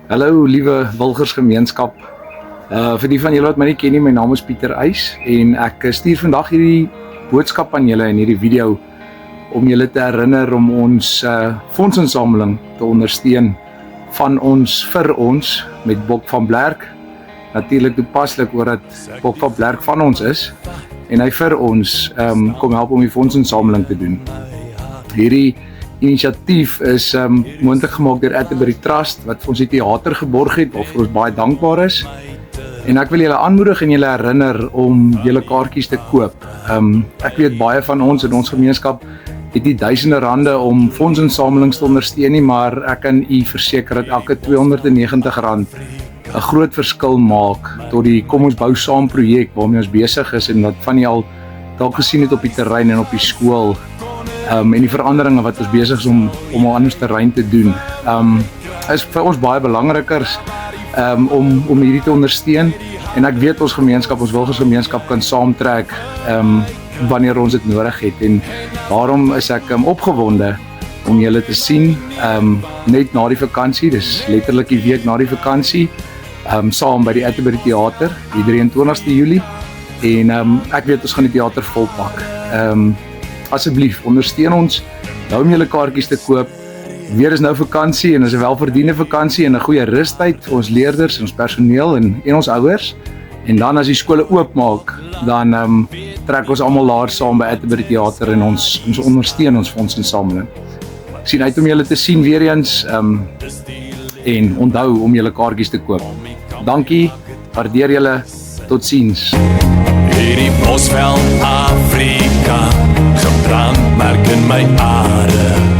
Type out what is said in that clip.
Hallo liewe Wilgersgemeenskap. Vir die van julle wat my nie ken nie, my naam is Pieter Eys en ek stuur vandag hierdie boodskap aan julle in hierdie video om julle te herinner om ons fondsinsameling te ondersteun van ons vir ons met Bok van Blerk. Natuurlik toepaslik oor dat Bok van Blerk van ons is en hy vir ons kom help om die fondsinsameling te doen. Hierdie inisiatief is moontlik gemaak deur Atterbury Trust wat vir ons die teater geborg het, waarvoor ons baie dankbaar is. En ek wil julle aanmoedig en julle herinner om julle kaartjies te koop. Ek weet baie van ons in ons gemeenskap het nie duisende rande om fondsinsamelings te ondersteun nie, maar ek kan u verseker dat elke R290 'n groot verskil maak tot die Kom ons bou saam projek waarmee ons besig is en wat van julle al dalk gesien het op die terrein en op die skool. En die veranderinge wat ons besig is om 'n ander terrein te doen. Is vir ons baie belangriker om hierdie te ondersteun en ek weet ons Wilgersgemeenskap kan saamtrek wanneer ons dit nodig het en daarom is ek opgewonde om julle te sien net na die vakansie, dis letterlik die week na die vakansie, saam by die Atterbury Theater, die 23ste Julie en ek weet ons gaan die theater volpak. Asseblief, ondersteun ons, hou om julle kaartjies te koop. Weer is nou vakansie en is 'n welverdiende vakansie en 'n goeie rustyd vir ons leerders, ons personeel en ons ouers. En dan as die skole oopmaak, dan trek ons almal daar saam by Atterbury Theater en ons ondersteun ons fondsinsameling. Ek sien uit om julle te sien weer eens en onthou om julle kaartjies te koop. Dankie, waardeer julle, totsiens. Hierdie Bosveld Afrika, gebrandmerk in my are.